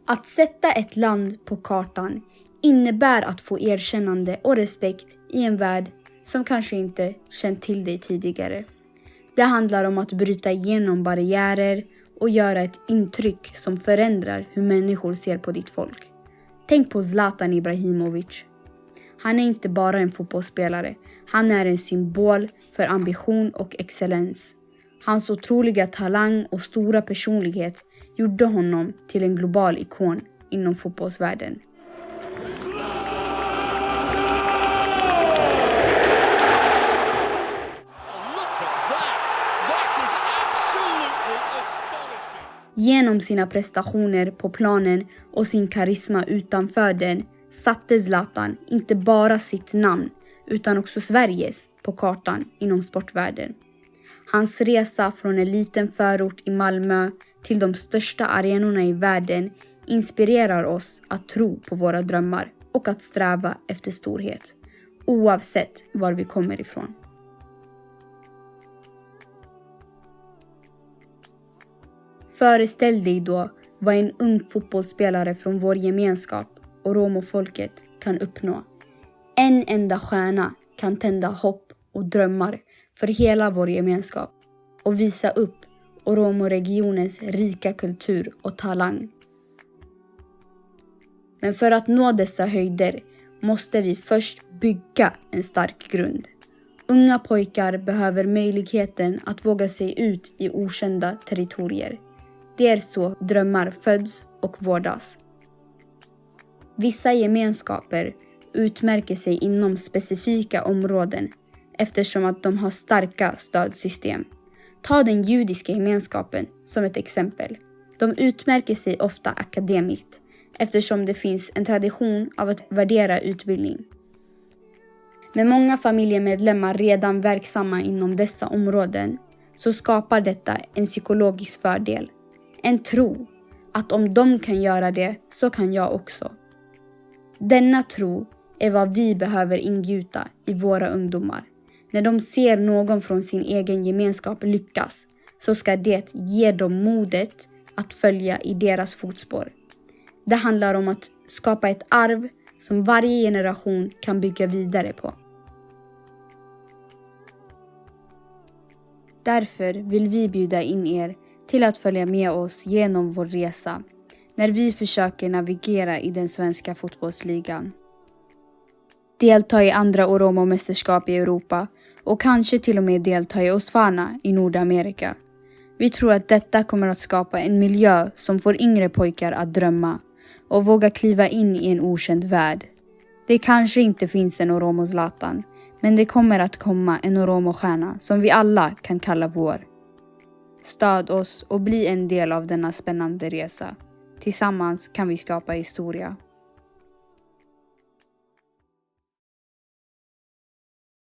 Att sätta ett land på kartan innebär att få erkännande och respekt i en värld som kanske inte känt till dig tidigare. Det handlar om att bryta igenom barriärer och göra ett intryck som förändrar hur människor ser på ditt folk. Tänk på Zlatan Ibrahimovic. Han är inte bara en fotbollsspelare, han är en symbol för ambition och excellens. Hans otroliga talang och stora personlighet gjorde honom till en global ikon inom fotbollsvärlden. Genom sina prestationer på planen och sin karisma utanför den satte Zlatan inte bara sitt namn utan också Sveriges på kartan inom sportvärlden. Hans resa från en liten förort i Malmö till de största arenorna i världen inspirerar oss att tro på våra drömmar och att sträva efter storhet, oavsett var vi kommer ifrån. Föreställ dig då vad en ung fotbollsspelare från vår gemenskap och romofolket kan uppnå. En enda stjärna kan tända hopp och drömmar för hela vår gemenskap och visa upp Oromo-regionens rika kultur och talang. Men för att nå dessa höjder måste vi först bygga en stark grund. Unga pojkar behöver möjligheten att våga sig ut i okända territorier. Det är så drömmar föds och vårdas. Vissa gemenskaper utmärker sig inom specifika områden eftersom att de har starka stödsystem. Ta den judiska gemenskapen som ett exempel. De utmärker sig ofta akademiskt eftersom det finns en tradition av att värdera utbildning. Med många familjemedlemmar redan verksamma inom dessa områden så skapar detta en psykologisk fördel. En tro att om de kan göra det så kan jag också. Denna tro är vad vi behöver ingjuta i våra ungdomar. När de ser någon från sin egen gemenskap lyckas så ska det ge dem modet att följa i deras fotspår. Det handlar om att skapa ett arv som varje generation kan bygga vidare på. Därför vill vi bjuda in er till att följa med oss genom vår resa när vi försöker navigera i den svenska fotbollsligan. Delta i andra Oromo-mästerskap i Europa och kanske till och med delta i Osfana i Nordamerika. Vi tror att detta kommer att skapa en miljö som får yngre pojkar att drömma och våga kliva in i en okänd värld. Det kanske inte finns en Oromo Zlatan, men det kommer att komma en Oromo-stjärna som vi alla kan kalla vår. Stöd oss och bli en del av denna spännande resa. Tillsammans kan vi skapa historia.